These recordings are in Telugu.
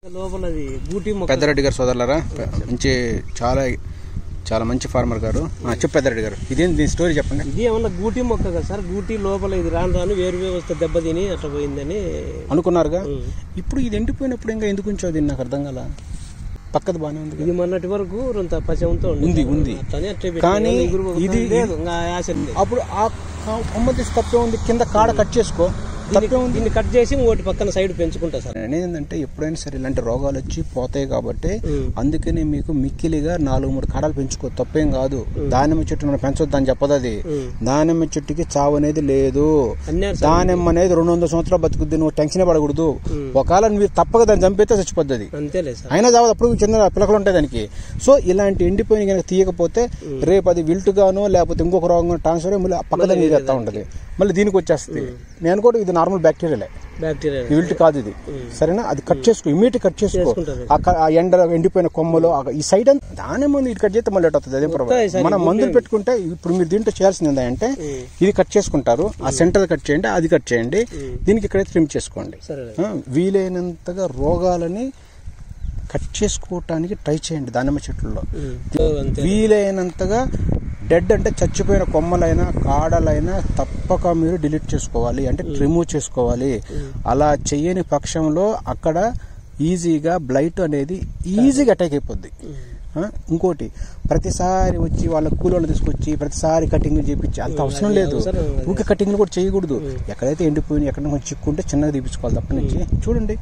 లోపలది బూటీ మొక్క. పెద్దారెడ్డి గారు సోదరులారా, మంచి చాలా చాలా మంచి ఫార్మర్ గారు. చెప్పు పెద్దారెడ్డి గారు, ఇదేం దీని స్టోరీ చెప్పండి. ఇది ఏమన్నా గూటి మొక్క కదా సార్, గూటి లోపల ఇది రాను వేరు వ్యవస్థ దెబ్బతిని అట్లా పోయిందని అనుకున్నారుగా. ఇప్పుడు ఇది ఎండిపోయినప్పుడు ఇంకా ఎందుకు ఉంచో దీన్ని నాకు అర్థం కాల. పక్కది బాగానే ఉంది, ఇది మొన్నటి వరకు కొంత పశంతో ఉంది కానీ ఇది లేదు. అప్పుడు ఆ కొమ్మ తీసి తప్పే ఉంది, కింద కాడ కట్ చేసుకో, దీన్ని కట్ చేసి ఇంకోటి పక్కన సైడ్ పెంచుకుంటా సార్. ఏంటంటే ఎప్పుడైనా సరే ఇలాంటి రోగాలు వచ్చి పోతాయి కాబట్టి అందుకనే మీకు మిక్కిలిగా 4-3 కాడలు పెంచుకో, తప్పేం కాదు. దానిమ్మ చెట్టు మనం పెంచొద్దు అని చెప్పదు అది. దానిమ్మ చెట్టుకి చావు అనేది లేదు. దానిమ్మ అనేది 200 సంవత్సరాలు బతుకుద్ది, నువ్వు టెన్షన్ పడకూడదు. ఒకవేళ మీరు తప్పక దాన్ని చంపితే చచ్చిపోద్ది అది, అయినా చావదు. అప్పుడు చిన్న పిల్లకలు ఉంటాయి దానికి. సో ఇలాంటి ఎండిపోయిన కనుక తీయకపోతే రేపు అది విల్ట్ గానో లేకపోతే ఇంకొక రోగం ట్రాన్స్ఫర్ పక్కన నీరేస్తా ఉంటది, మళ్ళీ దీనికి వచ్చేస్తుంది. నేను అనుకోవడం ఇది నార్మల్ బ్యాక్టీరియా, విల్ట్ కాదు ఇది. సరేనా, అది కట్ చేసుకో, ఇమీడియట్ కట్ చేసుకో. ఆ ఎండిపోయిన కొమ్మలు ఈ సైడ్ అంతా దానే ముందు ఇది కట్ చేస్తే మళ్ళీ అవుతుంది. అదే ప్రాబ్లం. మనం మందులు పెట్టుకుంటే ఇప్పుడు మీరు దీంట్లో చేయాల్సింది ఏంటంటే ఇది కట్ చేసుకుంటారు, ఆ సెంటర్ కట్ చేయండి, అది కట్ చేయండి, దీనికి ఇక్కడైతే ట్రిమ్ చేసుకోండి. వీలైనంతగా రోగాలని కట్ చేసుకోవటానికి ట్రై చేయండి దానిమ్మ చెట్లలో. వీలైనంతగా డెడ్ అంటే చచ్చిపోయిన కొమ్మలైనా కాడలైనా తప్పక మీరు డిలీట్ చేసుకోవాలి, అంటే రిమూవ్ చేసుకోవాలి. అలా చేయని పక్షంలో అక్కడ ఈజీగా బ్లైట్ అనేది ఈజీగా అటాక్ అయిపోద్ది. ఇంకోటి, ప్రతిసారి వచ్చి వాళ్ళ కూలీలు తీసుకొచ్చి ప్రతిసారి కటింగ్ చేయించి అంత అవసరం లేదు. ఊరికే కటింగ్ కూడా చేయకూడదు. ఎక్కడైతే ఎండిపోయిన ఎక్కడ కొంచెం చిక్కుంటే చిన్నగా తీపించుకోవాలి తప్ప నుంచి. చూడండి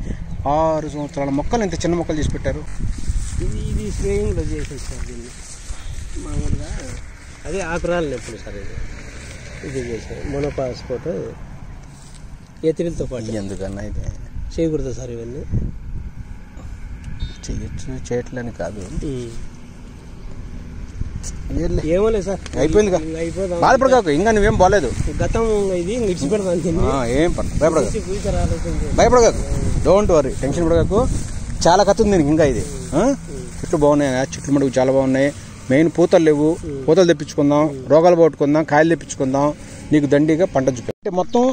6 సంవత్సరాల మొక్కలు ఇంత చిన్న మొక్కలు చేసి పెట్టారు. ఇది స్ప్రేయింగ్ లో చేసేది సార్. దీన్ని మామూలుగా అదే ఆకురాలని ఎప్పుడు సార్ ఇది చేసారు మొనోపాస్పోర్ట్ ఎత్తిరిలతో పాటు. ఎందుకన్నా ఇది చేయకూడదు సార్, ఇవన్నీ చేయొచ్చు, చేయట్లని కాదు. ఏమోలేదు సార్, అయిపోయింది. బాధపడకాకు, ఇంకా నువ్వేం బాగాలేదు. గతం ఇది ఇడిచి పెడతాను. ఏం భయపడకాకు, డోంట్ వరీ, టెన్షన్ పడకాకు. చాలా కథ ఉంది ఇంకా. ఇది చెట్లు బాగున్నాయి, చెట్లు మటుకు చాలా బాగున్నాయి. మెయిన్ పూతలు లేవు, పూతలు తెప్పించుకుందాం, రోగాలు పోగొట్టుకుందాం, కాయలు తెప్పించుకుందాం, నీకు దండిగా పంట చూపి. అంటే మొత్తం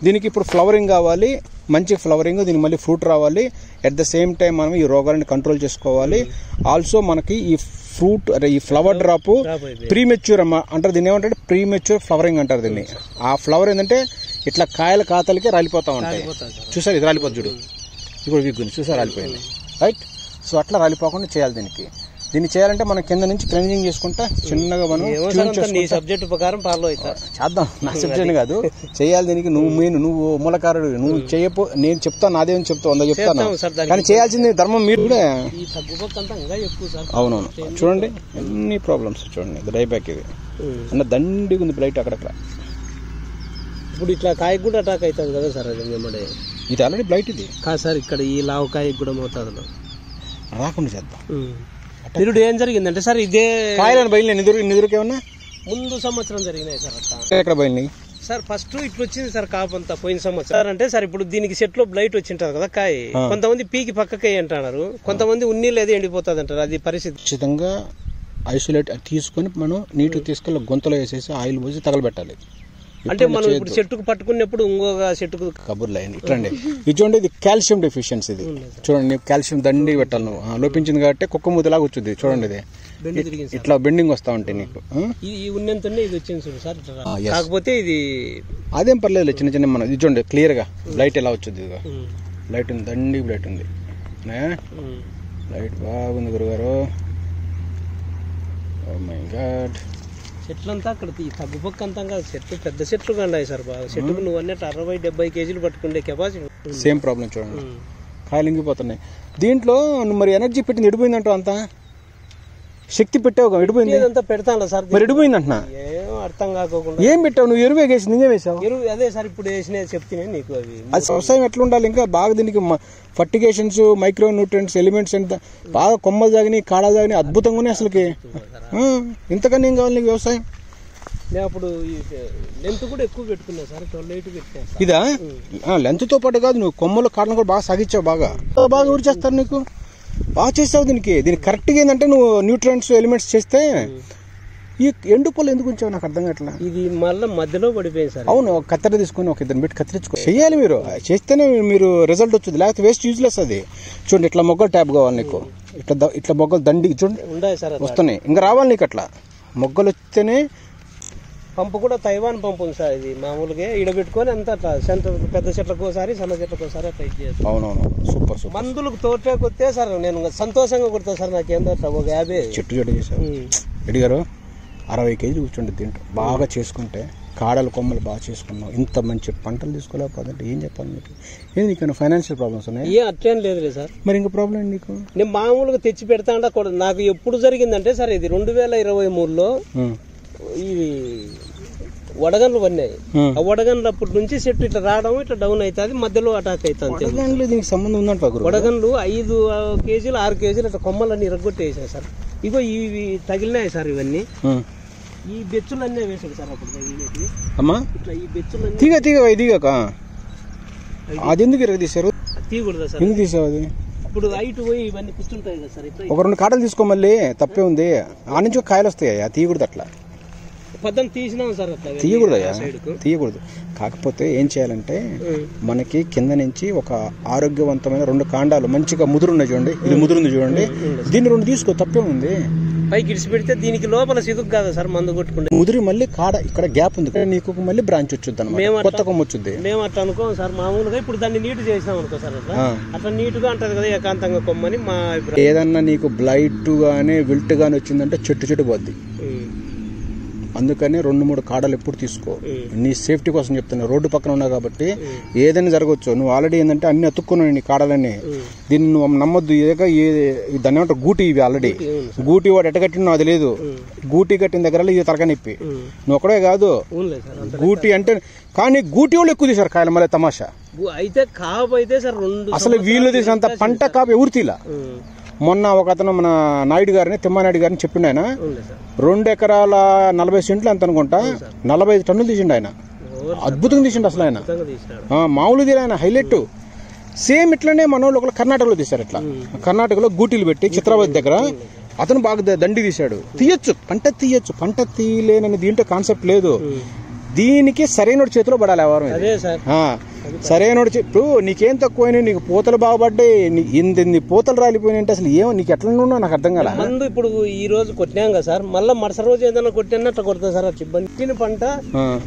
దీనికి ఇప్పుడు ఫ్లవరింగ్ కావాలి, మంచి ఫ్లవరింగ్, దీనికి మళ్ళీ ఫ్రూట్ రావాలి. అట్ ద సేమ్ టైం మనం ఈ రోగాలను కంట్రోల్ చేసుకోవాలి. ఆల్సో మనకి ఈ ఫ్రూట్ ఈ ఫ్లవర్ డ్రాప్ ప్రీమెచ్యూర్ అంటారు దీన్ని, ఏమంటే ప్రీమెచ్యూర్ ఫ్లవరింగ్ అంటారు దీన్ని. ఆ ఫ్లవర్ ఏంటంటే ఇట్లా కాయల కాతలకి రాలిపోతా ఉంటాయి. చూసారు, ఇది రాలిపోతుంది చూడు, ఇప్పుడు విగ్గుని చూసారు రాలిపోయింది, రైట్. సో అట్లా రాలిపోకుండా చేయాలి. దీన్ని చేయాలంటే మనం కింద నుంచి క్లెన్జింగ్ చేసుకుంటా చిన్నగా మనం సబ్జెక్ట్ ప్రకారం ఫాలో చేద్దాం. నా సబ్జెక్ట్ కాదు, చేయాలి. దీనికి నువ్వు మూలకారుడు, నువ్వు చేయపో, నేను చెప్తాను నాదేమని చెప్తావు 100 చెప్తాను, కానీ చేయాల్సింది ధర్మం మీరు కూడా. అవునవును, చూడండి ఎన్ని ప్రాబ్లమ్స్ చూడండి. డ్రై బ్యాక్ ఇది అన్న దండిగా ఉంది బ్లైట్ అక్కడక్కడ. ఇప్పుడు ఇట్లా కాయకు కూడా అటాక్ అవుతుంది కదా సార్, అది వెంబడే. ఇది ఆల్రెడీ బ్లైట్ ఇది కాదు సార్, ఇక్కడ ఈ లావు కాయకు కూడా మోతాదులో రాకుండా చేద్దాం. నిరుడు ఏం జరిగిందంటే సార్, ఇదే కాయలను బయలుదేరి నిదురుకేమన్నా ముందు సంవత్సరం జరిగినాయి సార్. ఎక్కడ బయలుదేరి సార్ ఫస్ట్ ఇట్లా వచ్చింది సార్ కాపు అంతా పోయిన సంవత్సరం. అంటే సార్ ఇప్పుడు దీనికి చెట్లో బ్లైట్ వచ్చింటారు కదా కాయ, కొంతమంది పీకి పక్కకే అంటున్నారు, కొంతమంది ఉన్ని లేదు ఎండిపోతుంది అంటారు. అది పరిస్థితి. ఖచ్చితంగా ఐసోలేట్ తీసుకొని మనం నీట్గా తీసుకెళ్ళి గొంతలో వేసేసి ఆయిల్ పోసి తగలబెట్టాలి. అంటే మనం ఇప్పుడు చెట్టుకు పట్టుకున్నప్పుడు ఇంకొక చెట్టుకు కబుర్లు అయ్యింది. ఇట్లండి ఇది చూడండి, ఇది కాల్షియం డెఫిషియన్సీ. ఇది చూడండి, కాల్షియం దండి పెట్టాలి. నువ్వు లోపించింది కాబట్టి కుక్క ముద్దలాగా వచ్చింది. చూడండి, ఇది ఇట్లా బెండింగ్ వస్తా ఉంటాయి నీకు. ఈ ఉన్నంతనే ఇది వచ్చింది సార్. కాకపోతే ఇది అదేం పర్లేదు, చిన్న చిన్న మనం ఇది చూడండి క్లియర్ గా బ్లైట్ ఎలా వచ్చింది. ఇదిగో బ్లైట్ ఉంది, దండి బ్లైట్ ఉంది, బ్లైట్ బాగుంది గురుగారు. Oh my God. చెట్లంతా అక్కడ ఈ తగ్గుపక్క అంతా చెట్లు పెద్ద చెట్లు కండాయి సార్ బాగా. చెట్టుకు నువ్వు అన్నట్టు 60-70 కేజీలు పట్టుకుండే కెపాసిటీ. సేమ్ ప్రాబ్లం చూడండి, కాయలు ఇంగిపోతున్నాయి. దీంట్లో నువ్వు మరి ఎనర్జీ పెట్టింది ఎడిపోయిందంటూ, అంతా శక్తి పెట్టావు ఎడిపోయింది. అంతా పెడతాను సార్, మరి ఎడిపోయింది అంటున్నా. ఏం అర్థం కాకోకుండా ఏం పెట్టావు నువ్వు? ఎరువు వేసి నిజం వేసావు. ఎరువు అదే సార్ ఇప్పుడు వేసిన చెప్తే నీకు. అవి అది వ్యవసాయం ఎట్లా ఉండాలి, ఇంకా బాగా దీనికి ఫర్టిగేషన్స్, మైక్రో న్యూట్రియంట్స్, ఎలిమెంట్స్ ఎంత బాగా కొమ్మలు జాగినాయి, కాడలు జాగినాయి, అద్భుతంగా ఉన్నాయి అసలుకి. ఇంతకన్నా ఏం కావాలి నీకు వ్యవసాయం? నేను అప్పుడు లెంత్ కూడా ఎక్కువ పెట్టుకున్నా సార్, 12 పెట్టినా. ఇదా లెంత్ తో పాటు కాదు, నువ్వు కొమ్మలు కాడలు కూడా బాగా సాగించావు, బాగా ఊరి చేస్తారు నీకు, బాగా చేస్తావు. దీనికి కరెక్ట్గా ఏంటంటే నువ్వు న్యూట్రియంట్స్ ఎలిమెంట్స్ చేస్తే ఈ ఎండు పొలం ఎందుకు ఉంచావు నాకు అర్థం కావట్లా. ఇది మళ్ళీ మధ్యలో పడిపోయింది సార్. అవును, ఒక కత్తెర తీసుకొని ఒక ఇద్దరు పెట్టి కత్తిరించుకో. చెయ్యాలి, మీరు చేస్తేనే మీరు రిజల్ట్ వచ్చింది, లేకపోతే వేస్ట్ యూజ్లెస్ అది. చూడండి ఇట్లా మొగ్గలు ట్యాప్ కావాలి నీకు, ఇట్లా మొగ్గలు దండికి చూడండి ఉన్నాయి సార్, వస్తున్నాయి. ఇంకా రావాలి నీకు అట్లా మొగ్గలు వస్తేనే. పంపు కూడా తైవాన్ పంపు ఉంది సార్. ఇది మామూలుగా ఈడబెట్టుకొని అంత అట్లా సెంటర్ పెద్ద చెట్లకు ఒకసారి సన్న చెట్లకు ఒకసారి అట్లా ఇది చేస్తాను. అవునవును, సూపర్ సూపర్. మందులకు తోటే కొత్తే సార్ నేను సంతోషంగా కొడతా సార్. నాకేందో అట్లా ఒక 50 చెట్టు చేశారు రెడ్డి గారు. 60 కేజీలు కూర్చోండి దీంట్లో బాగా చేసుకుంటే, కాడలు కొమ్మలు బాగా చేసుకున్నాం. ఇంత మంచి పంటలు తీసుకోలేకపోతే ఏం చెప్పాలి మీకు? ఏది నీకు ఫైనాన్షియల్ ప్రాబ్లమ్స్ ఉన్నాయి? ఏ అట్లేం లేదు సార్. మరి ఇంకా ప్రాబ్లం ఏంటి నీకు? నేను మామూలుగా తెచ్చి పెడతా అంటే నాకు ఎప్పుడు జరిగిందంటే సార్, ఇది 2023లో ఇవి వడగన్లు పడినాయి. ఆ వడగన్లు అప్పటి నుంచి చెట్టు ఇట్లా రావడం ఇట్లా డౌన్ అవుతుంది, మధ్యలో అటాక్ అవుతుంది. దీనికి సంబంధం ఉందంట. వడగన్లు 5 కేజీలు 6 కేజీలు అట్లా కొమ్మలన్నీ ఇరగొట్టేసాయి సార్. ఇగో ఇవి తగిలినాయి సార్. ఇవన్నీ ఈ బెచ్చులన్నీ వేసాడు సార్ అప్పుడు. అమ్మా ఇట్లా ఈ బెచ్చులన్నీ తీగక అది ఎందుకు ఇరగ తీశారు? తీయకూడదా సార్? ఎందుకు తీసావు అది? ఇప్పుడు హైట్ పోయి ఇవన్నీ కూర్చుంటాయి కదా సార్. ఇట్లా ఒక 2 కాడలు తీసుకో, మళ్ళీ తప్పే ఉంది. ఆ నుంచి ఒక కాయలు వస్తాయి, తీయకూడదు అట్లా. పద్దం తీసినాం సార్ అట్లా. తీయకూడదయ్యా, తీయకూడదు. కాకపోతే ఏం చేయాలంటే మనకి కింద నుంచి ఒక ఆరోగ్యవంతమైన 2 కాండాలు మంచిగా ముదురున్నాయి చూడండి, ఇది ముదురుంది చూడండి, దీన్ని 2 తీసుకో, తప్పే ఉంది. పైకి ఇడిచి పెడితే దీనికి లోపల సిదుకు కాదా సార్ మందు కొట్టుకుంటే. ముదిరి మళ్ళీ కాడ ఇక్కడ గ్యాప్ ఉంది, నీకు మళ్ళీ బ్రాంచ్ వచ్చుద్ది అన్నమాట, కొత్త కొమ్మ వచ్చుద్ది. మేము అట్లా అనుకోం సార్. మామూలుగా ఇప్పుడు దాన్ని నీట్ చేసినాం అనుకో సార్, అట్లా నీట్ గా అంటది కదా ఏకాంతంగా కొమ్మని మా అభిప్రాయం. ఏదన్నా నీకు బ్లైట్ గానీ విల్ట్ గానీ వచ్చిందంటే చెట్టు పోద్ది. అందుకని 2-3 కాడలు ఎప్పుడు తీసుకో, నీ సేఫ్టీ కోసం చెప్తున్నా. రోడ్డు పక్కన ఉన్నావు కాబట్టి ఏదైనా జరగవచ్చు. నువ్వు ఆల్రెడీ ఏంటంటే అన్ని అతుక్కున్నావు నీ కాడలన్నీ. దీన్ని నువ్వు నమ్మొద్దు. దాన్ని ఏమంటారు గూటి, ఇవి ఆల్రెడీ గూటి వాడు ఎట్టగట్టిన అది లేదు. గూటి కట్టిన దగ్గర ఇది తలకనిప్పి. నువ్వు ఒక్కడే కాదు గూటి అంటే, కానీ గూటి వాళ్ళు ఎక్కువ తీసారు కాయలు. మళ్ళీ తమాషా అయితే కాపు అయితే సార్ 2 అసలు వీళ్ళు తీసినంత పంట కాపు ఎవరు తీలా. మొన్న ఒక అతను మన నాయుడు గారిని, తిమ్మానాయుడు గారిని చెప్పిండు ఆయన, 2 ఎకరాల 40 సెంట్లు ఎంత అనుకుంటా 45 టన్నులు తీసిండు ఆయన. అద్భుతంగా తీసిండు అసలు ఆయన, మామూలు తీరు ఆయన, హైలైట్. సేమ్ ఇట్లనే మన వాళ్ళు ఒకళ్ళు కర్ణాటకలో తీశారు. ఇట్లా కర్ణాటకలో గూటీలు పెట్టి చిత్రావతి దగ్గర అతను బాగా దండి తీశాడు. తీయొచ్చు, పంట తీయలేనని దీంట్లో కాన్సెప్ట్ లేదు. దీనికి సరైన చేతిలో పడాలి ఎవరు. సరైన ఇప్పుడు నీకేం తక్కువైనా, నీకు పూతలు బాగుపడ్డాయి, ఇన్ని పూతలు రాలిపోయినాయంటే అసలు ఏమో నీకు ఎట్లా ఉన్నా నాకు అర్థం కాల. మందు ఇప్పుడు ఈ రోజు కొట్టినాం కదా సార్, మళ్ళీ మరుసటి రోజు ఏదైనా కొట్టినా అట్లా కొడతా సార్. ఇబ్బంది పంట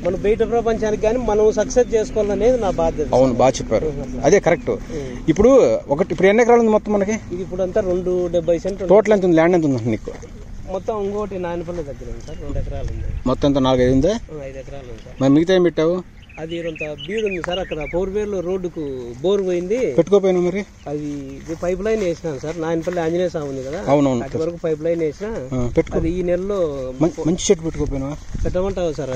మనం బయట ప్రపంచానికి కానీ మనం సక్సెస్ చేసుకోవాలనేది నా బాధ్యత. అవును, బాగా చెప్పారు, అదే కరెక్ట్. ఇప్పుడు ఎన్ని ఎకరాలు ఉంది మొత్తం మనకి? ఇది ఇప్పుడు అంతా 270 సెంట్లు. టోటల్ ఎంత ఉంది, ల్యాండ్ ఎంత ఉంది నీకు? మొత్తం ఇంకోటి నాయనపల్లి దగ్గర ఉంది సార్, 2 ఎకరాలు ఉంది. మొత్తం ఎంత 4-5 ఉందా? 5 ఎకరాలు ఉంది సార్. మరి మిగతా ఏం పెట్టావు? అది కొంత బీడు ఉంది సార్. అక్కడ 4 వేలు రోడ్డుకు బోర్ పోయింది, పెట్టుకోపోయినా మరి. అది పైప్ లైన్ వేసినాను సార్. నాయనపల్లి ఆంజనేయ స్వామి ఉంది కదా, అవునవును, అటు వరకు పైప్ లైన్ వేసినా. అది ఈ నెలలో మంచి చెట్టు పెట్టుకోపోయినా పెట్టమంటావు సార్.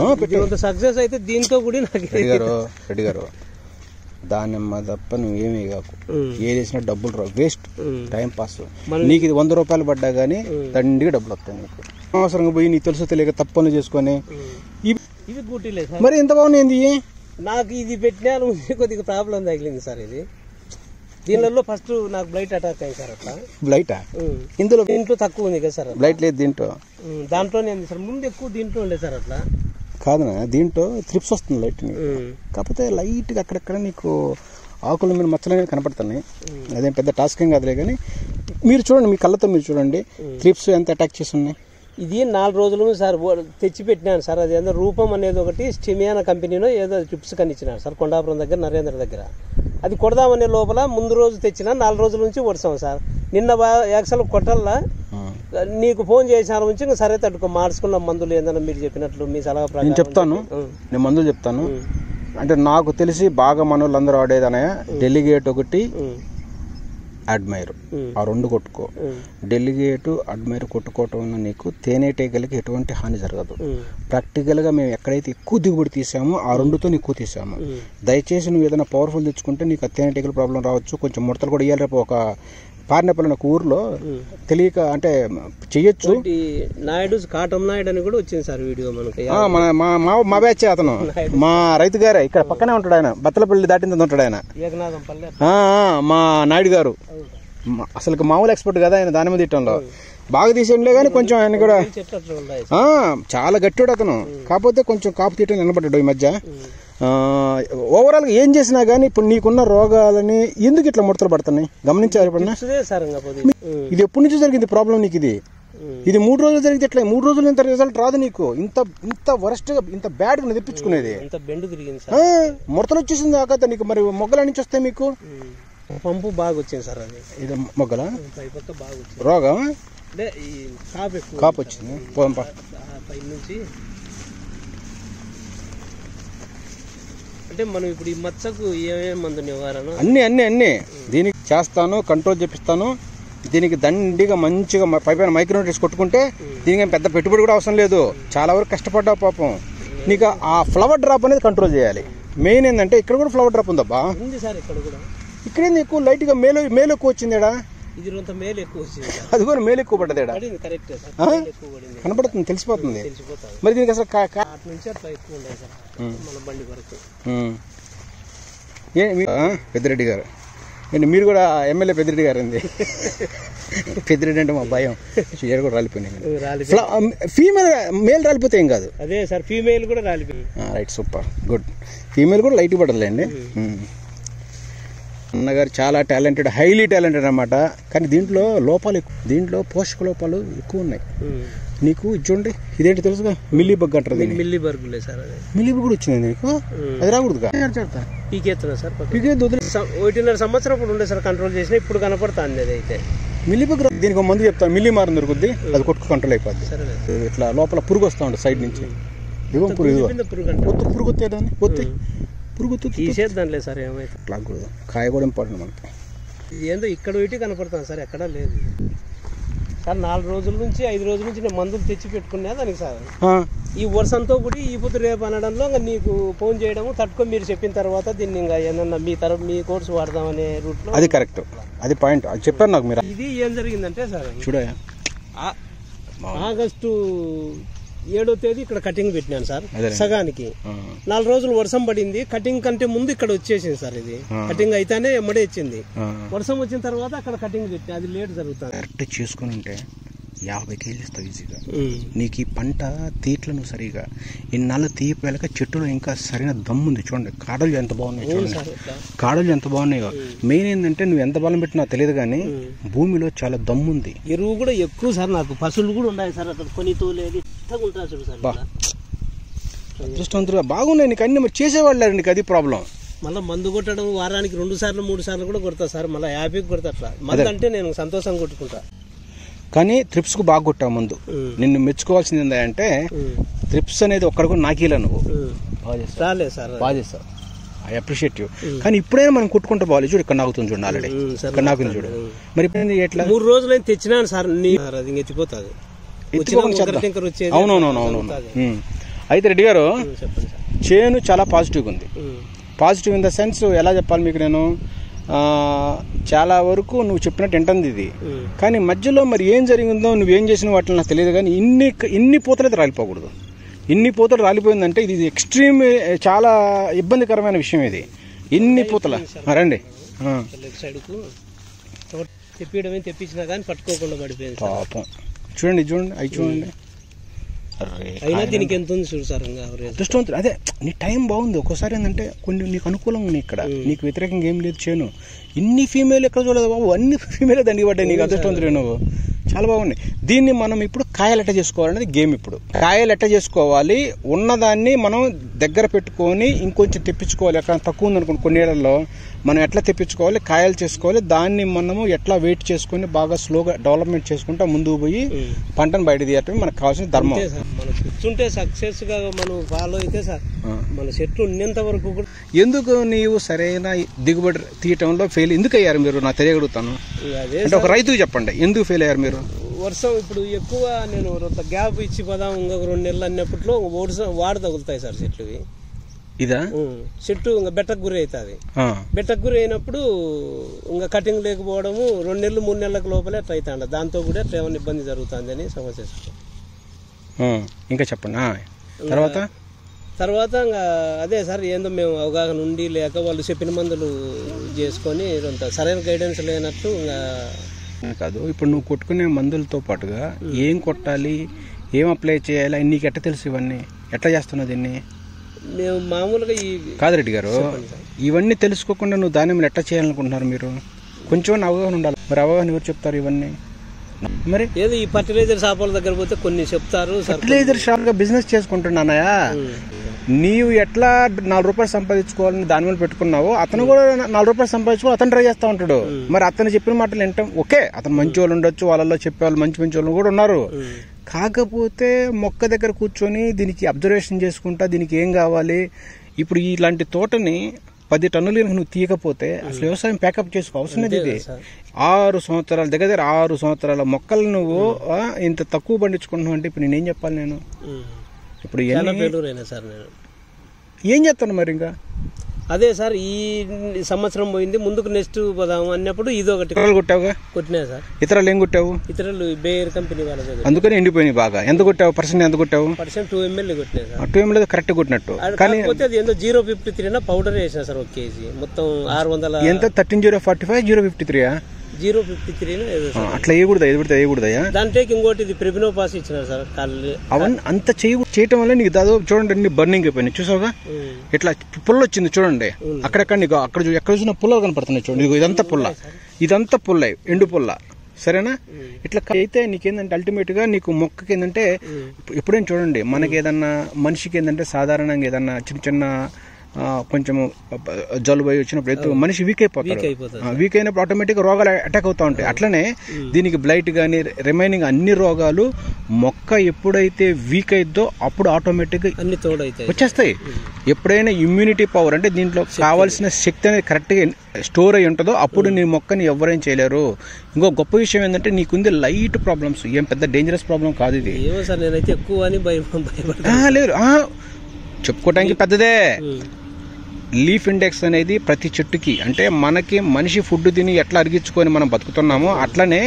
సక్సెస్ అయితే దీంతో కూడా నాకు రెడ్డి గారు దానిమ్మ తప్ప నువ్వేమీ కాకు, ఏది వేసినా డబ్బులు రావు, వేస్ట్ టైం పాస్. నీకు ఇది 100 రూపాయలు పడ్డా గానీ దండిగా డబ్బులు వస్తాయి నీకు. అవసరంగా పోయి నీకు తెలుసు తెలియక తప్పని చేసుకొని ఇది గూటీలే సార్. మరి ఎంత బాగుంది. నాకు ఇది పెట్టినా కొద్దిగా ప్రాబ్లం తగిలింది సార్. ఇది దీనిలో ఫస్ట్ నాకు బ్లైట్ అటాక్ అయ్యింది సార్. అట్లా బ్లైటా దీంట్లో తక్కువ ఉంది కదా సార్, బ్లైట్ లేదు దీంట్లో. దాంట్లోనే ఉంది సార్, ముందు ఎక్కువ దీంట్లో ఉండే సార్. అట్లా కాదనా, దీంట్లో త్రిప్స్ వస్తుంది లైట్, కాకపోతే లైట్ గా అక్కడక్కడ నీకు ఆకుల మీద మచ్చలు కనపడుతున్నాయి. అదేం పెద్ద టాస్క్ ఏం కాదులే, కానీ మీరు చూడండి, మీ కళ్ళతో మీరు చూడండి త్రిప్స్ ఎంత అటాక్ చేసి ఉన్నాయి. ఇది 4 రోజులు సార్ తెచ్చి పెట్టినాను సార్. అది ఏదో రూపం అనేది ఒకటి స్టిమియానా కంపెనీలో ఏదో ట్రిప్స్ కనిచ్చినారు సార్, కొండాపురం దగ్గర నరేంద్ర దగ్గర. అది కొడదామనే లోపల ముందు రోజు తెచ్చిన 4 రోజుల నుంచి కొడతాం సార్. నిన్న యాక్చువల్ కొట్టల్లా నీకు ఫోన్ చేసిన నుంచి ఇంకా సరే తట్టుకో మార్చుకున్న మందులు ఏదైనా మీరు చెప్పినట్లు మీ సలహా ప్రకారం నేను చెప్తాను. నేను మందులు చెప్తాను. అంటే నాకు తెలిసి బాగా మనోళ్ళు అందరూ ఆడేదనయా డెలిగేట్ ఒకటి, అడ్మైర్, ఆ 2 కొట్టుకో. డెలిగేట్, అడ్మైర్ కొట్టుకోవటం వల్ల నీకు తేనెటీగలకి ఎటువంటి హాని జరగదు. ప్రాక్టికల్ గా మేము ఎక్కడైతే ఎక్కువ దిగుబడి తీసామో ఆ 2తో ఎక్కువ తీసాము. దయచేసి నువ్వు ఏదైనా పవర్ఫుల్ తెచ్చుకుంటే నీకు తేనెటీగల ప్రాబ్లం రావచ్చు, కొంచెం ముడతలు కూడా ఇవ్వాలి. రేపు ఒక పారినపల్లి ఒక ఊర్లో తెలియక అంటే చెయ్యొచ్చు. నాయుడు కాటం నాయుడు అని కూడా వచ్చింది సార్ వీడియో మనకి. మా బ్యాచ్ అతను, మా రైతు గారే, ఇక్కడ పక్కనే ఉంటాడు ఆయన, బత్తలపల్లి దాటింది ఉంటాడు ఆయన, మా నాయుడు గారు. అసలు మామూలు ఎక్స్పర్ట్ కదా ఆయన దానిమ్మ తీయటంలో. బాగా తీసేయండిలే కానీ కొంచెం ఆయన కూడా చెట్లు అట్లా ఉన్నాయి. చాలా గట్టివాడు అతను. కాకపోతే కొంచెం కాపు తీయటం నిలబడ్డాడు ఈ మధ్య. ఓవరాల్ గా ఏం చేసినా గానీ ఇప్పుడు నీకున్న రోగాలని ఎందుకు ఇట్లా ముడతలు పడుతున్నాయి గమనించారు ఎప్పుడన్నా? ఇది ఎప్పటి నుంచి జరిగింది ప్రాబ్లం నీకు? ఇది 3 రోజులు జరిగితే ఎట్లా? 3 రోజులు ఇంత రిజల్ట్ రాదు నీకు. ఇంత వరస్ట్ గా ఇంత బ్యాడ్ గా తెప్పించుకునేది ముడతలు వచ్చేసింది కాక నీకు. మరి మొగ్గల నుంచి వస్తాయి మీకు? పంపు బాగా వచ్చింది సార్. అది ఇది మొగ్గల బాగా వచ్చింది. రోగం అంటే ఈ కాపు వచ్చింది పై నుంచి. అంటే మనం ఇప్పుడు ఈ మచ్చకు ఏమేమి మందు నివారణ అన్ని దీనికి చేస్తాను, కంట్రోల్ చేపిస్తాను. దీనికి దండిగా మంచిగా పైపైన మైక్రోన్యూట్రియన్స్ కొట్టుకుంటే దీనికి పెద్ద పెట్టుబడి కూడా అవసరం లేదు. చాలా వరకు కష్టపడ్డావు పాపం. నీకు ఆ ఫ్లవర్ డ్రాప్ అనేది కంట్రోల్ చేయాలి. మెయిన్ ఏంటంటే ఇక్కడ కూడా ఫ్లవర్ డ్రాప్ ఉందబ్బా. ఇక్కడేంది ఎక్కువ లైట్ గా మేలు ఎక్కువ వచ్చిందేడా? అది కూడా మేలు ఎక్కువ పడ్డదేడా? కనపడుతుంది, తెలిసిపోతుంది. మరి దీనికి అసలు పెద్దిరెడ్డి గారు ఏంటి? మీరు కూడా ఎమ్మెల్యే పెద్దిరెడ్డి గారు అండి. పెద్దిరెడ్డి అంటే మా భయం. చీర కూడా రాలిపోయినాయి. ఫీమేల్ మేల్ రాలిపోతే ఏం కాదు. అదే సార్, ఫీమేల్ కూడా రాలిపోయింది. Right, super, good. ఫీమేల్ కూడా లైట్ పడదులేండి. అన్నగారు చాలా టాలెంటెడ్, హైలీ టాలెంటెడ్ అన్నమాట. కానీ దీంట్లో లోపాలు ఎక్కువ, దీంట్లో పోషక లోపాలు ఎక్కువ ఉన్నాయి. నీకు చూడండి, ఇదేంటి తెలుసుగా? మిల్లీ బగ్ అంటారు. మిల్లీ బగ్ కూడా వచ్చింది నీకు. అది రాకూడదుగా? పీకేస్తున్నా సార్. పీకేది 1.5 సంవత్సరం ఇప్పుడు ఉండే సార్ కంట్రోల్ చేసిన. ఇప్పుడు కనపడుతుంది అది. అయితే మిల్లీ బగ్ దీనికి మందు చెప్తాను, మిల్లీ మారం దొరుకుద్ది. అది కొట్టుకు కంట్రోల్ అయిపోద్ది. ఇట్లా లోపల పురుగు వస్తూ ఉంటుంది సైడ్ నుంచి. ఇదిగో పురుగు వస్తేదాన్ని పొత్తి పురుగు తీసేద్దాంలే సార్. ఏమైతే అట్లా కూడా కాయ కూడా ఇంపార్టెంట్ మనకి. ఏందో ఇక్కడ పెట్టి కనపడుతుంది సార్, ఎక్కడా లేదు సార్. 4 రోజుల నుంచి 5 రోజుల నుంచి నేను మందులు తెచ్చి పెట్టుకున్నా దానికి సార్. ఈ వర్షంతో కూడా ఈ పొద్దు రేపు అనడంలో ఇంకా నీకు ఫోన్ చేయడము తట్టుకొని మీరు చెప్పిన తర్వాత దీన్ని ఇంకా ఏమన్నా మీ కోర్సు వాడదామనే రూట్ లో. అది కరెక్ట్, అది పాయింట్, అది చెప్పారు నాకు మీరు. ఇది ఏం జరిగిందంటే సార్, చూడయా, ఆగస్టు 7వ తేదీ ఇక్కడ కటింగ్ పెట్టినాను సార్. సగానికి 4 రోజులు వర్షం పడింది. కటింగ్ కంటే ముందు ఇక్కడ వచ్చేసింది సార్. ఇది కటింగ్ అయితేనే ఎమ్మడే వచ్చింది. వర్షం వచ్చిన తర్వాత అక్కడ కటింగ్ పెట్టిన, అది లేట్ జరుగుతుంది. కరెక్ట్ చేసుకుని ఉంటే 50 కేజీలు ఇస్తావు ఈజీగా. నీకు ఈ పంట తీట్ల నువ్వు సరిగా ఇన్నాళ్ళు తీయపోయాక చెట్టులో ఇంకా సరైన దమ్ముంది. చూడండి కాడలు ఎంత బాగున్నాయి, చూడండి కాడలు ఎంత బాగున్నాయో. మెయిన్ ఏంటంటే నువ్వు ఎంత బలం పెట్టినా తెలియదు కానీ భూమిలో చాలా దమ్ముంది. ఎరువు కూడా ఎక్కువ సార్. నాకు పశువులు కూడా ఉన్నాయి సార్. అక్కడ కొని తోలేదు అదృష్టవంతులుగా బాగున్నాయి నీకు అన్ని. మరి చేసేవాళ్ళు నీకు అది ప్రాబ్లం. మళ్ళీ మందు కొట్టడం వారానికి 2 సార్లు 3 సార్లు కూడా కొడతా సార్. మళ్ళీ హ్యాపీగా కొడతా. అట్లా మందు అంటే నేను సంతోషంగా కొట్టుకుంటా. కానీ త్రిప్స్ కు బాగా కొట్టావు ముందు. నిన్ను మెచ్చుకోవాల్సింది ఏంటంటే త్రిప్స్ అనేది ఒక్కడ కూడా నాకీలా నువ్వు రాలేదు సార్. బాగా చేస్తావు, ఐ అప్రిషియేట్ యూ. కానీ ఇప్పుడైనా మనం కొట్టుకుంటూ పోవాలి. చూడు ఇక్కడ నాకుతుంది, చూడండి ఆల్రెడీ ఇక్కడ నాకుతుంది చూడు. మరి ఇప్పుడు ఎట్లా 3 రోజులు తెచ్చినాను సార్. అది ఎత్తిపోతుంది. అవునవునవును. అయితే రెడ్డి గారు, చేను చాలా పాజిటివ్గా ఉంది. పాజిటివ్ ఇన్ ద సెన్స్ ఎలా చెప్పాలి మీకు నేను, చాలా వరకు నువ్వు చెప్పినట్టు ఎంటుంది ఇది. కానీ మధ్యలో మరి ఏం జరిగిందో నువ్వేం చేసిన వాటిని నాకు తెలియదు. కానీ ఇన్ని పూతలు అయితే రాలిపోకూడదు. ఇన్ని పూతలు రాలిపోయిందంటే ఇది ఎక్స్ట్రీమ్, చాలా ఇబ్బందికరమైన విషయం ఇది. ఇన్ని పూతల రండి తెప్పించినా కానీ పట్టుకోకుండా పడిపోయింది పాపం. చూడండి చూడండి అవి చూడండి. అయినా దీనికి ఎంత ఉంది చూడు సార్. అదృష్టవంతుడు. అదే నీ టైం బాగుంది. ఒక్కోసారి ఏంటంటే కొన్ని నీకు అనుకూలంగా ఉన్నాయి ఇక్కడ, నీకు వ్యతిరేకంగా ఏం లేదు చేను. ఇన్ని ఫీమేల్ ఎక్కడ చూడలేదు బాబు, అన్ని ఫీమేల్ దండికి పడ్డాయి. నీకు అదృష్టవంతుడు నువ్వు, చాలా బాగున్నాయి. దీన్ని మనం ఇప్పుడు కాయలు ఎట్ట చేసుకోవాలనేది గేమ్. ఇప్పుడు కాయలు ఎట్ట చేసుకోవాలి, ఉన్నదాన్ని మనం దగ్గర పెట్టుకొని ఇంకొంచెం తెప్పించుకోవాలి. ఎక్కడ తక్కువ ఉందనుకోండి కొన్ని ఏళ్లలో మనం ఎట్లా తెప్పించుకోవాలి, కాయలు చేసుకోవాలి. దాన్ని మనము ఎట్లా వెయిట్ చేసుకొని బాగా స్లోగా డెవలప్మెంట్ చేసుకుంటా ముందుకు పోయి పంటను బయట తీయటమే మనకు కావాల్సిన ధర్మం. మనం కూర్చుంటే సక్సెస్ గా మనం ఫాలో అయితే సార్ మన చెట్లు ఉన్నంత వరకు కూడా. ఎందుకు నీవు సరైన దిగుబడి తీయటంలో ఫెయిల్ ఎందుకు అయ్యారు మీరు, నాకు తెలియగలుగుతాను. అంటే ఒక రైతుకు చెప్పండి, ఎందుకు ఫెయిల్ అయ్యారు మీరు? వర్షం ఇప్పుడు ఎక్కువ నేను గ్యాప్ ఇచ్చి పోదాం ఇంకొక 2 నెలలు అన్నప్పట్లో వాడ తగులుతాయి సార్ చెట్లువి. ఇదా చెట్టు ఇంకా బెట్టకు గురి అవుతుంది. బెట్టకు గురి అయినప్పుడు ఇంకా కటింగ్ లేకపోవడము 2 నెలలు 3 నెలలకు లోపలే అట్లా అవుతాండ. దాంతో కూడా ఏమైనా ఇబ్బంది జరుగుతుంది అని సమస్య. ఇంకా చెప్పండి. తర్వాత ఇంకా అదే సార్, ఏందో మేము అవగాహన ఉండి లేక వాళ్ళు చెప్పిన మందులు చేసుకొని సరైన గైడెన్స్ లేనట్టు ఇంకా కాదు, ఇప్పుడు నువ్వు కొట్టుకునే మందులతో పాటుగా ఏం కొట్టాలి, ఏం అప్లై చేయాలి అని నీకు ఎట్లా తెలుసు? ఇవన్నీ ఎట్లా చేస్తున్నావు దీన్ని? మేము మామూలుగా కాదు రెడ్డి గారు, ఇవన్నీ తెలుసుకోకుండా నువ్వు దానిమ్మలు ఎట్లా చేయాలనుకుంటున్నారు మీరు? కొంచెం అవగాహన ఉండాలి. మరి అవగాహన ఎవరు చెప్తారు ఇవన్నీ? మరి ఏదో ఈ ఫర్టిలైజర్ షాపుల దగ్గర పోతే కొన్ని చెప్తారు. ఫర్టిలైజర్ షాప్ గా బిజినెస్ చేసుకుంటున్నానయా, నీవు ఎట్లా 4 రూపాయలు సంపాదించుకోవాలని దాని మీద పెట్టుకున్నావు, అతను కూడా 4 రూపాయలు సంపాదించుకోవాలి, అతను ట్రై చేస్తా ఉంటాడు. మరి అతను చెప్పిన మాటలు వింటాం. ఓకే, అతను మంచి వాళ్ళు ఉండొచ్చు, వాళ్ళలో చెప్పేవాళ్ళు మంచి వాళ్ళు కూడా ఉన్నారు. కాకపోతే మొక్క దగ్గర కూర్చొని దీనికి అబ్జర్వేషన్ చేసుకుంటా దీనికి ఏం కావాలి. ఇప్పుడు ఇలాంటి తోటని 10 టన్నులు నువ్వు తీయకపోతే అసలు వ్యవసాయం ప్యాకప్ చేసుకో అవసరం లేదు. ఇది 6 సంవత్సరాల దగ్గర 6 సంవత్సరాల మొక్కలు నువ్వు ఇంత తక్కువ పండించుకుంటున్నావు అంటే ఇప్పుడు నేనేం చెప్పాలి? నేను ఇప్పుడు ఏం చేస్తాను మరి? ఇంకా అదే సార్, ఈ సంవత్సరం పోయింది, ముందుకు నెక్స్ట్ పోదాము అన్నప్పుడు ఇది ఒకటి కొట్టావుగా. కొట్టినా సార్. ఇతరులు ఏం కొట్టావు? ఇతరులు బేర్ కంపెనీ వాళ్ళ అందుకని ఎండిపోయినాయి బాగా. ఎంత కొట్టావు? పర్సెంట్ ఎంత కొట్టావు? 2 ml కొట్టినా సార్. 2 ml కరెక్ట్ కొట్టినట్టు. కానీ అది ఏందో 0.53 పౌడర్ వేసిన సార్, 1 kg మొత్తం 600. ఎంత 13,045 0.53 0.53 అట్లా వేయకూడదా? వేయకూడదయా? దాంట్లో ఇంకోటి ఇది ప్రెబినోపాస్ ఇచ్చినారు సార్. అవన్నీ అంత చేయటం వల్ల నీకు దాదాపు చూడండి అన్ని బర్నింగ్ అయిపోయినాయి. చూసావుగా ఇట్లా పుల్ల వచ్చింది చూడండి. అక్కడక్కడ నీకు అక్కడ ఎక్కడ చూసిన పుల్లలు కనపడుతున్నాయి చూడండి. ఇదంతా పుల్ల, ఎండు పుల్ల. సరేనా? ఇట్లా అయితే నీకేందంటే అల్టిమేట్ గా నీకు మొక్కకి ఏంటంటే ఎప్పుడైనా చూడండి, మనకి ఏదన్నా మనిషికి ఏంటంటే సాధారణంగా ఏదన్నా చిన్న కొంచెం జలుబు వచ్చినప్పుడు మనిషి వీక్ అయిపోతాడు. వీక్ అయినప్పుడు ఆటోమేటిక్ రోగాలు అటాక్ అవుతా ఉంటాయి. అట్లనే దీనికి బ్లైట్ కానీ రిమైనింగ్ అన్ని రోగాలు మొక్క ఎప్పుడైతే వీక్ అయిద్దో అప్పుడు ఆటోమేటిక్ అన్ని వచ్చేస్తాయి. ఎప్పుడైనా ఇమ్యూనిటీ పవర్ అంటే దీంట్లో కావాల్సిన శక్తి అనేది కరెక్ట్ గా స్టోర్ అయి ఉంటుందో అప్పుడు నీ మొక్కని ఎవరైనా చేయలేరు. ఇంకో గొప్ప విషయం ఏంటంటే నీకుంది లైట్ ప్రాబ్లమ్స్, ఏం పెద్ద డేంజరస్ ప్రాబ్లం కాదు ఇది. లేదు, చెప్పుకోవడానికి పెద్దదే. లీఫ్ ఇండెక్స్ అనేది ప్రతి చెట్టుకి, అంటే మనకి మనిషి ఫుడ్ తిని ఎట్లా అరిగించుకొని మనం బతుకుతున్నామో అట్లనే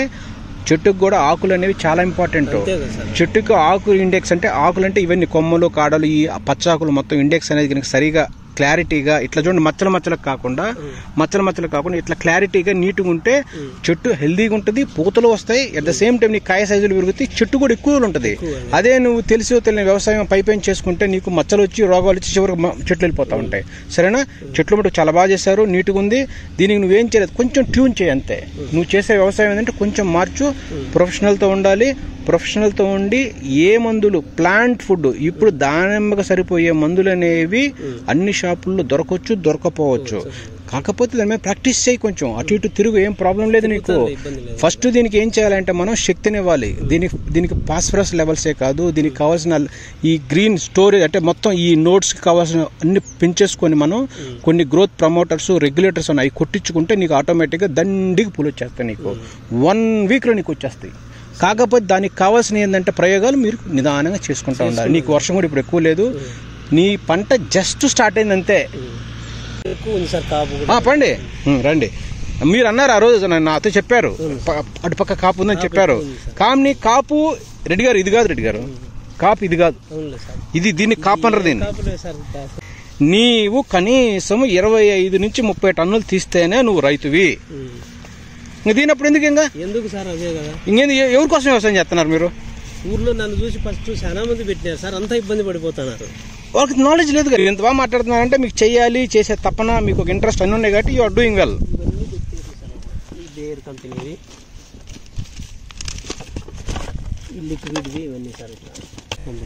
చెట్టుకు కూడా ఆకులు అనేవి చాలా ఇంపార్టెంట్. చెట్టుకు ఆకు ఇండెక్స్ అంటే ఆకులు అంటే ఇవన్నీ కొమ్మలు కాడలు ఈ పచ్చాకులు మొత్తం ఇండెక్స్ అనేది కనుక సరిగా క్లారిటీగా ఇట్లా చూడండి, మచ్చలు కాకుండా ఇట్లా క్లారిటీగా నీట్గా ఉంటే చెట్టు హెల్దీగా ఉంటుంది, పూతలు వస్తాయి, అట్ ద సేమ్ టైం నీకు కాయ సైజులు పెరుగుతాయి, చెట్టు కూడా ఎక్కువ ఉంటుంది. అదే నువ్వు తెలియని వ్యవసాయం పైపైన చేసుకుంటే నీకు మచ్చలు వచ్చి రోగాలు వచ్చి చివరికి చెట్లు వెళ్ళిపోతా ఉంటాయి. సరేనా? చెట్లు మటుకు చాలా బాగా చేశారు, నీట్గా ఉంది. దీనికి నువ్వేం చేయలేదు, కొంచెం ట్యూన్ చేయి అంతే. నువ్వు చేసే వ్యవసాయం ఏంటంటే కొంచెం మార్చు, ప్రొఫెషనల్తో ఉండాలి. ప్రొఫెషనల్తో ఉండి ఏ మందులు ప్లాంట్ ఫుడ్ ఇప్పుడు దానిమ్మగా సరిపోయే మందులు అనేవి అన్ని షాపుల్లో దొరకపోవచ్చు. కాకపోతే దాని మీద ప్రాక్టీస్ చేయి, కొంచెం అటు ఇటు తిరుగు, ఏం ప్రాబ్లం లేదు నీకు. ఫస్ట్ దీనికి ఏం చేయాలంటే మనం శక్తిని ఇవ్వాలి. దీనికి ఫాస్ఫరస్ లెవెల్సే కాదు, దీనికి కావాల్సిన ఈ గ్రీన్ స్టోరేజ్ అంటే మొత్తం ఈ నోట్స్కి కావాల్సిన అన్ని పెంచేసుకొని మనం కొన్ని గ్రోత్ ప్రమోటర్స్ రెగ్యులేటర్స్ ఉన్నాయి కొట్టించుకుంటే నీకు ఆటోమేటిక్గా దండికి పూలు వచ్చేస్తాయి. నీకు 1 వీక్లో నీకు వచ్చేస్తాయి. కాకపోతే దానికి కావాల్సిన ఏంటంటే ప్రయోగాలు మీరు నిదానంగా చేసుకుంటూ ఉండాలి. నీకు వర్షం కూడా ఇప్పుడు ఎక్కువ లేదు, నీ పంట జస్ట్ స్టార్ట్ అయిందంతే. పండి రండి, మీరు అన్నారు ఆ రోజు నాతో చెప్పారు, అటుపక్క కాపు ఉందని చెప్పారు. నీ కాపు రెడ్డి గారు ఇది కాదు, రెడ్డి గారు కాపు ఇది కాదు, ఇది దీన్ని కాపు అనరు. దీన్ని నీవు కనీసం 25 నుంచి 30 టన్నులు తీస్తేనే నువ్వు రైతువి. దీనప్పుడు ఎందుకు సార్? అదే కదా, ఇంకేంది? ఎవరి కోసం వ్యవసాయం చేస్తున్నారు మీరు? ఊర్లో నన్ను చూసి ఫస్ట్ చాలా మంది పెట్టినారు సార్, అంతా ఇబ్బంది పడిపోతున్నారు. వాళ్ళకి నాలెడ్జ్ లేదు కదా. ఎంత బాగా మాట్లాడుతున్నారంటే మీకు చెయ్యాలి, చేసే తప్పన మీకు ఒక ఇంట్రెస్ట్ అన్నీ ఉన్నాయి కాబట్టి you are doing well. Bayer company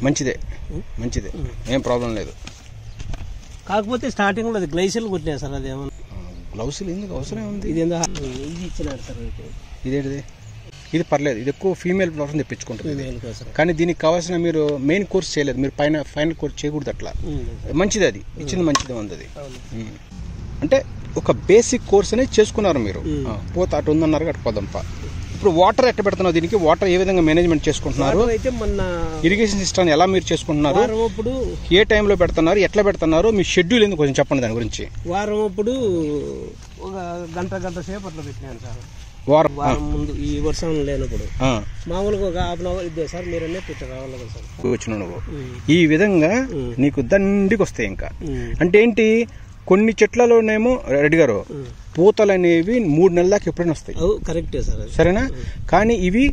మంచిదే, ఏం ప్రాబ్లం లేదు. కాకపోతే స్టార్టింగ్ లో అది గ్లైసిల్ కొట్టినా సార్, అదేమన్నా గ్లౌసులు ఎందుకు అవసరం ఉంది? ఇది ఇచ్చినారు సార్. ఇదేంటిది? ఇది పర్లేదు, ఇది ఎక్కువ ఫీమేల్ ఫ్లవర్స్ తెప్పించుకుంటుంది. కానీ దీనికి కావాల్సిన మీరు మెయిన్ కోర్స్ చేయలేదు, మీరు ఫైనల్ కోర్స్ చేయకూడదు. అట్లా మంచిది, అది ఇచ్చింది మంచిదే ఉంది. అది అంటే ఒక బేసిక్ కోర్స్ అనేది చేసుకున్నారు మీరు. పోతే అటు ఉందన్నారు, అటు పోదంప. ఇప్పుడు వాటర్ ఎట్లా పెడుతున్నారు? దీనికి వాటర్ ఏ విధంగా మేనేజ్మెంట్ చేసుకుంటున్నారు? ఇరిగేషన్ సిస్టమ్ ఎలా మీరు చేసుకుంటున్నారు? ఏ టైంలో పెడుతున్నారు, ఎట్లా పెడుతున్నారు, మీ షెడ్యూల్ ఎందుకు కొంచెం చెప్పండి దాని గురించి. వారం అప్పుడు ఒక గంట సేపు అట్లా పెట్టినాను సార్. వారం ముందు ఈ వర్షం లేనప్పుడు మామూలుగా ఒక ½ అవర్ ఇద్దే సార్, మీరన్నీ రావాలి కదా సార్. వచ్చిన నువ్వు ఈ విధంగా నీకు దండికి వస్తాయి. ఇంకా అంటే ఏంటి, కొన్ని చెట్లలోనేమో రెడ్డి గారు పూతలు అనేవి 3 నెలల దాకా ఎప్పుడైనా వస్తాయి. కరెక్టే సార్, సరేనా? కానీ ఇవి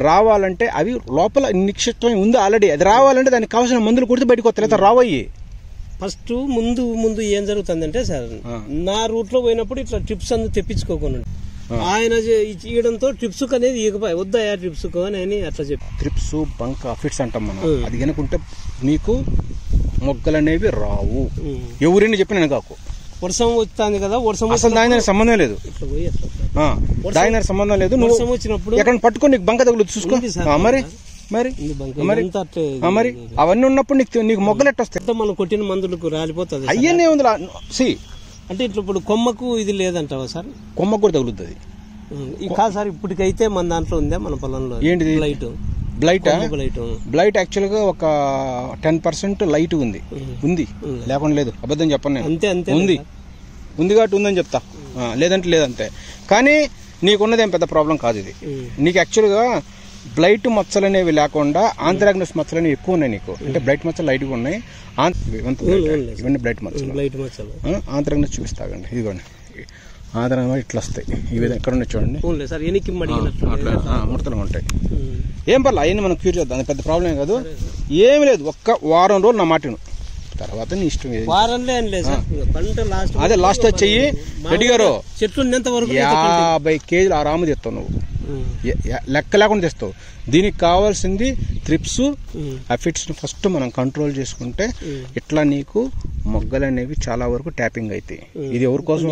రావాలంటే అవి లోపల నిక్షిప్తమై ఉంది ఆల్రెడీ. అది రావాలంటే దానికి కావాల్సిన మందులు కొడితే బయటకు వస్తాయి, లేదా రావయ్యి. ఫస్ట్ ముందు ఏం జరుగుతుందంటే సార్, నా రూట్ లో పోయినప్పుడు ఇట్లా ట్రిప్స్ అందు తెప్పించుకోకుండా ఆయన ఇవ్వడంతో ట్రిప్స్ అనేది ఇకపై వద్దాయా ట్రిప్స్ అని అట్లా చెప్పి ట్రిప్స్ బంక ఫిట్స్ అంటాం మనం. అది కనుకుంటే నీకు మొగ్గలు అనేవి రావు. ఎవరైనా చెప్పిన కాకు. వర్షం వస్తుంది కదా, వర్షం అసలు దాని సంబంధం లేదు, దాని సంబంధం లేదు. నువ్వు వచ్చినప్పుడు ఎక్కడ పట్టుకొని నీకు బంక తగులు చూసుకో. మరి మరి మరి అవన్నీ ఉన్నప్పుడు నీకు మొగ్గలు ఎట్ట వస్తాయి? మనం కొట్టిన మందులకు రాలిపోతుంది. అయ్యనే ఉంది. సి అంటే ఇట్లా ఇప్పుడు కొమ్మకు ఇది లేదంటావా సార్? కొమ్మకు కూడా తగులుతుంది కాదు సార్, ఇప్పటికైతే మన దాంట్లో ఉందా మన పొలంలో? ఏంటిది బ్లైట్ యాక్చువల్ గా ఒక 10% లైట్ ఉంది లేకుండా లేదు. అబద్ధం చెప్పను నేను. అంతే ఉంది కాబట్టి ఉందని చెప్తా, లేదంటే లేదంతే. కానీ నీకున్నదేం పెద్ద ప్రాబ్లం కాదు ఇది. నీకు యాక్చువల్ గా బ్లైట్ మచ్చలు అనేవి లేకుండా ఆంథ్రాక్నస్ మచ్చలు అనేవి ఎక్కువ ఉన్నాయి నీకు. అంటే బ్లైట్ మచ్చలు లైట్ గా ఉన్నాయి, ఇవన్నీ బ్లైట్ మచ్చలు. ఆంథ్రాక్నస్ చూపిస్తాగండి, ఇదిగోండి ఆంథ్రాక్నస్ ఇట్లా వస్తాయి. ఈ విధంగా ఎక్కడ ఉన్నాయి చూడండి, ముడతలు ఉంటాయి. ఏం పర్లేదు, అవన్నీ మనం క్యూర్ చేద్దాం, పెద్ద ప్రాబ్లం కాదు. ఏమి లేదు, ఒక్క వారం రోజులు నా మాటను, తర్వాత నీ ఇష్టం. అదే లాస్ట్ చెయ్యి రెడ్డి గారు. చెట్లు 50 కేజీలు ఆరాము తెస్తావు నువ్వు, లెక్క లేకుండా తెస్తావు. దీనికి కావాల్సింది త్రిప్స్ అఫిడ్స్ ఫస్ట్ మనం కంట్రోల్ చేసుకుంటే ఇట్లా నీకు మొగ్గలు అనేవి చాలా వరకు ట్యాపింగ్ అవుతాయి. ఇది ఎవరి కోసం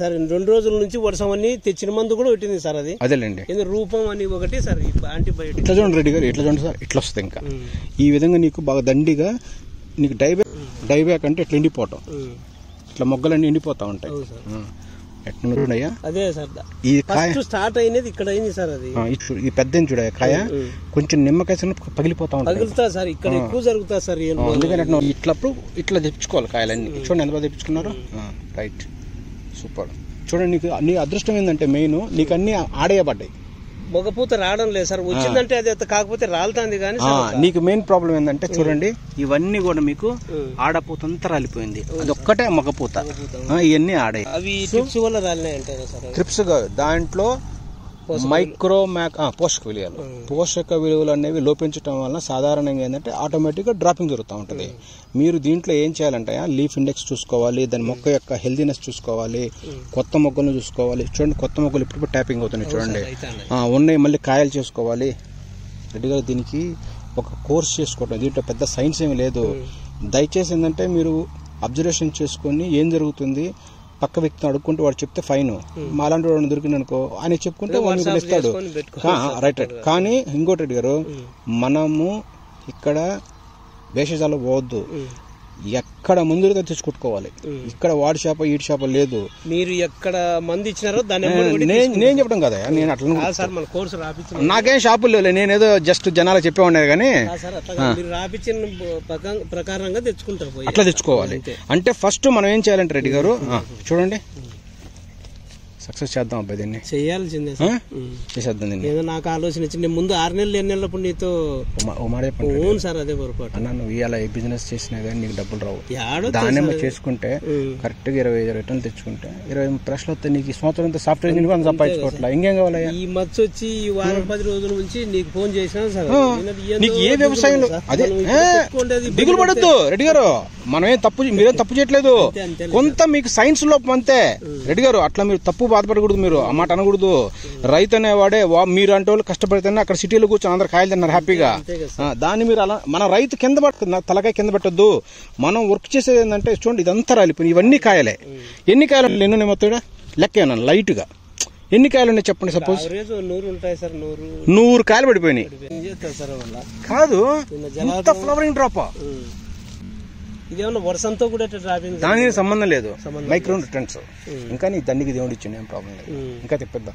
సార్? 2 రోజుల నుంచి వర్షం అని తెచ్చిన మందు కూడా పెట్టింది సార్. అది అదేలేండి, రూపం అని ఒకటి సార్ యాంటీబయోటిక్. ఇట్లా చూడండి రెడ్డి గారు, ఇట్లా చూడండి సార్, ఇట్లా వస్తుంది. ఇంకా ఈ విధంగా నీకు బాగా దండిగా నీకు డైబ్యాక్ అంటే ఇట్లా ఎండిపోవటం, ఇట్లా మొగ్గలన్నీ ఎండిపోతా ఉంటాయి. ఎట్లున్నాయా? అదే సార్, ఈ కాయ స్టార్ట్ అయినది ఇక్కడ అయింది సార్. అది ఈ పెద్ద చూడ కాయ కొంచెం నిమ్మకాయ పగిలిపోతా ఉంటాయి సార్. ఇక్కడ ఎక్కువ జరుగుతా సార్. అందుకని ఇట్లా తెప్పించుకోవాలి కాయలన్నీ. చూడండి ఎంత బాగా తెప్పించుకున్నారు. Right, super. చూడండి నీకు నీ అదృష్టం ఏంటంటే మెయిన్ నీకు అన్ని ఆడేయబడ్డాయి. మొగపూత రావడం లేదు సార్, వచ్చిందంటే అది కాకపోతే రాలుతుంది. కానీ నీకు మెయిన్ ప్రాబ్లం ఏంటంటే చూడండి ఇవన్నీ కూడా మీకు ఆడపూతంతా రాలిపోయింది, అది ఒక్కటే మొగపూత. ఇవన్నీ ఆడే అవి ట్రిప్స్ వల్ల రాలినాయంటారా సార్? ట్రిప్స్ దాంట్లో పోషక విలువలు అనేవి లోపించడం వల్ల సాధారణంగా ఏంటంటే ఆటోమేటిక్గా డ్రాపింగ్ జరుగుతూ ఉంటుంది. మీరు దీంట్లో ఏం చేయాలంటే లీఫ్ ఇండెక్స్ చూసుకోవాలి, దాని మొక్క యొక్క హెల్దీనెస్ చూసుకోవాలి, కొత్త మొక్కలను చూసుకోవాలి. చూడండి కొత్త మొక్కలు ఇప్పుడు ట్యాపింగ్ అవుతున్నాయి చూడండి, ఉన్నాయి. మళ్ళీ కాయలు చేసుకోవాలి. రెడ్డిగా దీనికి ఒక కోర్స్ చేసుకోవటం, దీంట్లో పెద్ద సైన్స్ ఏమి లేదు. దయచేసి ఏంటంటే మీరు అబ్జర్వేషన్ చేసుకొని ఏం జరుగుతుంది పక్క వ్యక్తిని అడుక్కుంటే వాడు చెప్తే ఫైన్. మాలాంటి వాడు దొరికింది అనుకో ఆయన చెప్పుకుంటే వాడిని ఇస్తాడు. రైట్. కానీ ఇంకోటి రెడ్డి గారు, మనము ఇక్కడ భేషజాలు పోవద్దు. ఎక్కడ మందు తెచ్చుకుంటుకోవాలి. ఇక్కడ వాడి షాప ఈడి షాప లేదు. మీరు ఎక్కడ మంది ఇచ్చినారో దాన్ని నేను చెప్పడం కదా, నేను అట్లా నాకేం షాపులు లేవు. నేనేదో జస్ట్ జనాలు చెప్పేవాడిని కానీ రాపించిన ప్రకారంగా తెచ్చుకుంటారు, అట్లా తెచ్చుకోవాలి. అంటే ఫస్ట్ మనం ఏం చేయాలంటే రెడ్డి గారు చూడండి, సక్సెస్ చేద్దాం అబ్బాయి, దీన్ని చేయాల్సిందే చేసేద్దాం. దీన్ని ఏదో నాకు ఆలోచన వచ్చింది ముందు 6 నెలలు 7 నెలలప్పుడు నీతో సార్ అదే పొరపాటు. అన్న నువ్వు ఇవాళ ఏ బిజినెస్ చేసినా కానీ నీకు డబ్బులు రావు. దాన్ని చేసుకుంటే కరెక్ట్ గా 25 టన్నులు తెచ్చుకుంటే 20-30 లక్షలు వస్తే నీకు సంవత్సరం సాఫ్ట్వేర్ ఇంజిన్ కూడా సంపాదించుకోవట్లా. ఇంకేం కావాలి? ఈ మచ్చ వచ్చి ఈ వారం 10 రోజుల నుంచి నీకు ఫోన్ చేసినా సార్, నీకు ఏ వ్యవసాయంలో అదే దిగులు పడద్దు రెడ్డి గారు. మనమేం మీరేం తప్పు చేయట్లేదు, కొంత మీకు సైన్స్ లోపం అంతే రెడ్డి గారు. అట్లా మీరు తప్పు బాధపడకూడదు, మీరు ఆ మాట అనకూడదు. రైతు అనేవాడే మీరు అంటే వాళ్ళు కష్టపడితేనే అక్కడ సిటీలో కూర్చొని అందరు కాయలు తిన్నారు హ్యాపీగా. దాన్ని మీరు అలా మన రైతు కింద తలకాయ కింద పెట్టద్దు. మనం వర్క్ చేసేది ఏంటంటే చూడండి ఇదంతా రాలిపోయి ఇవన్నీ కాయలే. ఎన్ని కాయలు ఎన్నో మొత్తం లెక్క ఏమన్నా లైట్ గా ఎన్ని కాయలు ఉన్నాయి చెప్పండి. సపోజ్ 100 కాయలు పడిపోయినాయి కాదు, ఇంత ఫ్లవరింగ్ డ్రాప్. ఇదేమన్నా వర్షంతో కూడా దానికి సంబంధం లేదు, మైక్రో న్యూట్రియన్స్. ఇంకా నీ దండికి దేవుడు ఇచ్చింది, ఏం ప్రాబ్లం లేదు. ఇంకా తెప్పిద్దాం.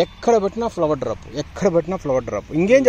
ఎక్కడ పెట్టినా ఫ్లవర్ డ్రాప్, ఎక్కడ పెట్టినా ఫ్లవర్ డ్రాప్. ఇంకేం